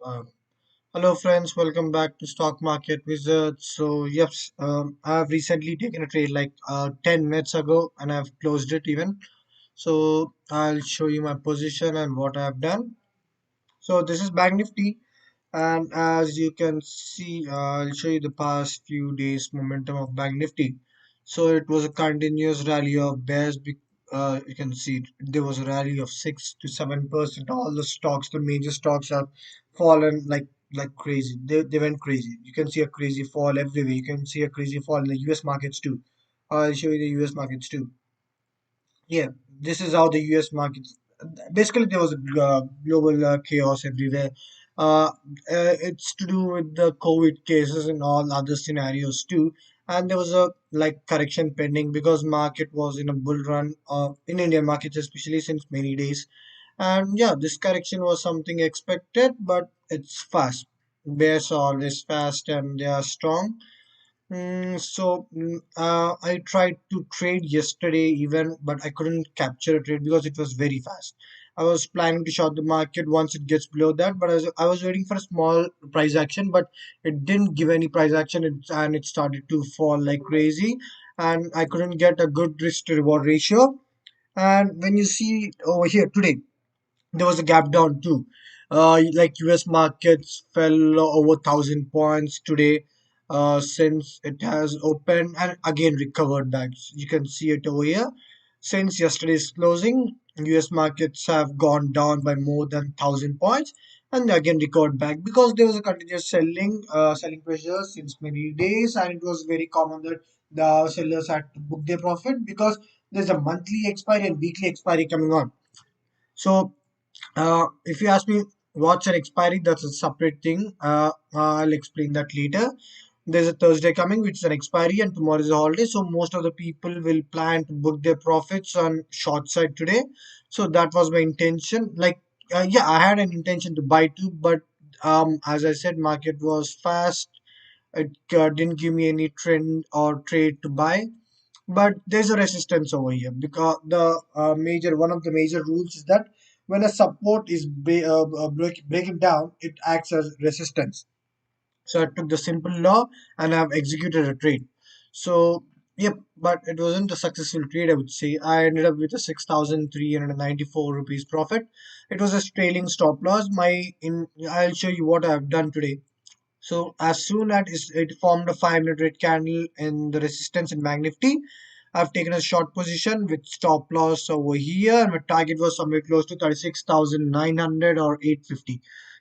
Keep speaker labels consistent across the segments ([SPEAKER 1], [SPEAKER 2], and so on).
[SPEAKER 1] Uh, Hello, friends. Welcome back to Stock Market Wizard. So, yes, I've recently taken a trade like 10 minutes ago and I've closed it even. So, I'll show you my position and what I've done. So, this is Bank Nifty, and as you can see, I'll show you the past few days momentum of Bank Nifty. So it was a continuous rally of bears. You can see there was a rally of 6 to 7%. All the stocks, the major stocks, have fallen like crazy. They went crazy. You can see a crazy fall everywhere. You can see a crazy fall in the U.S. markets too. I'll show you the U.S. markets too. Yeah, this is how the US markets. Basically, there was a global chaos everywhere. It's to do with the COVID cases and all other scenarios too. And there was a like correction pending because market was in a bull run in Indian markets, especially since many days. And yeah, this correction was something expected, but it's fast. Bears are always fast and they are strong. I tried to trade yesterday even, but I couldn't capture a trade because it was very fast. I was planning to short the market once it gets below that, but I was waiting for a small price action, but it didn't give any price action, and it started to fall like crazy, and I couldn't get a good risk to reward ratio. And when you see over here today, there was a gap down too. Like US markets fell over 1,000 points today, since it has opened and again recovered back. You can see it over here. Since yesterday's closing, US markets have gone down by more than 1,000 points and they again recovered back because there was a continuous selling pressure since many days, and it was very common that the sellers had to book their profit because there's a monthly expiry and weekly expiry coming on. So if you ask me what's an expiry, that's a separate thing. I'll explain that later. There's a Thursday coming, which is an expiry, and tomorrow is a holiday. So most of the people will plan to book their profits on short side today. So that was my intention. Yeah, I had an intention to buy too, but as I said, market was fast. It didn't give me any trend or trade to buy. But there's a resistance over here because the major one of the major rules is that when a support is breaking down, it acts as resistance. So I took the simple law and I've executed a trade. So yep, but it wasn't a successful trade, I would say. I ended up with a 6,394 rupees profit. It was a trailing stop loss. I'll show you what I've done today. So as soon as it formed a 5 minute red candle in the resistance in Bank Nifty, I've taken a short position with stop loss over here, and my target was somewhere close to 36,900 or 850.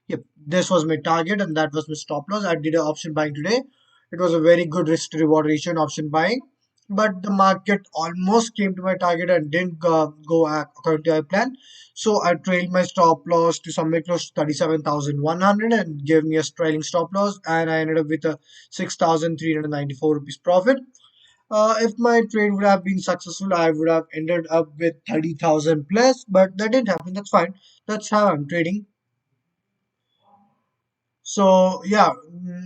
[SPEAKER 1] Yep, this was my target, and that was my stop loss. I did an option buying today. It was a very good risk to reward ratio in option buying, but the market almost came to my target and didn't go according to my plan. So I trailed my stop loss to somewhere close to 37,100 and gave me a trailing stop loss, and I ended up with a 6,394 rupees profit. If my trade would have been successful, I would have ended up with 30,000 plus, but that didn't happen. That's fine. That's how I'm trading. So yeah,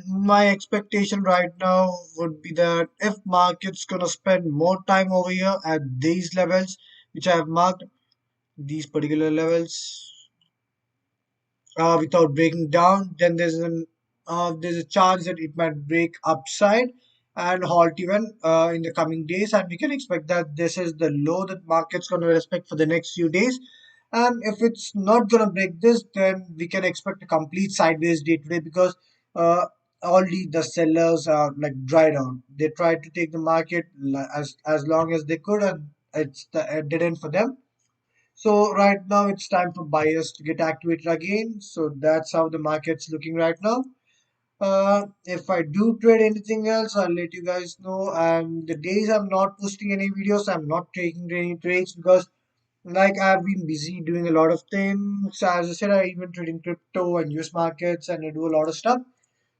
[SPEAKER 1] my expectation right now would be that if market's gonna spend more time over here at these levels, which I have marked, these particular levels, without breaking down, then there's a chance that it might break upside and halt even in the coming days, and we can expect that this is the low that market's going to respect for the next few days. And if it's not going to break this, then we can expect a complete sideways day today because uh, already the sellers are like dried out. They tried to take the market as long as they could, and it didn't for them. So right now it's time for buyers to get activated again. So that's how the market's looking right now. If I do trade anything else, I'll let you guys know. And the days I'm not posting any videos, I'm not taking any trades because like I've been busy doing a lot of things. So as I said, I even trade in crypto and US markets and I do a lot of stuff.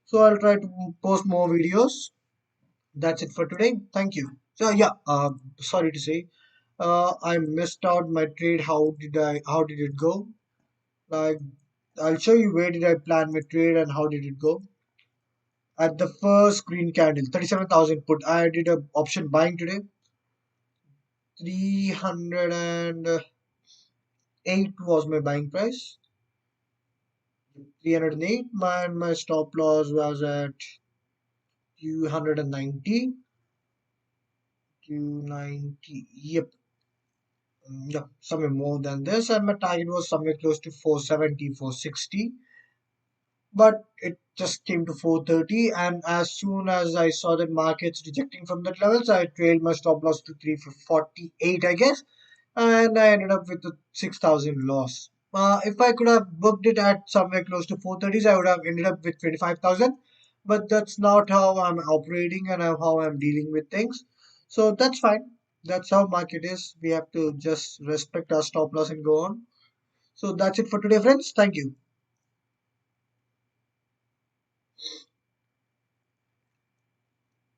[SPEAKER 1] So I'll try to post more videos. That's it for today. Thank you. So yeah, sorry to say, I missed out my trade. How did it go? Like, I'll show you where did I plan my trade and how did it go. At the first green candle, 37,000 put. I did a option buying today. 308 was my buying price. 308. My stop loss was at 290. 290. Yep. Yep. Somewhere more than this. And my target was somewhere close to 470, 460. But it just came to 430. And as soon as I saw the markets rejecting from that levels, I trailed my stop loss to 348, I guess, and I ended up with a 6,000 loss. If I could have booked it at somewhere close to 430s, I would have ended up with 25,000. But that's not how I'm operating and how I'm dealing with things. So that's fine. That's how market is. We have to just respect our stop loss and go on. So that's it for today, friends. Thank you.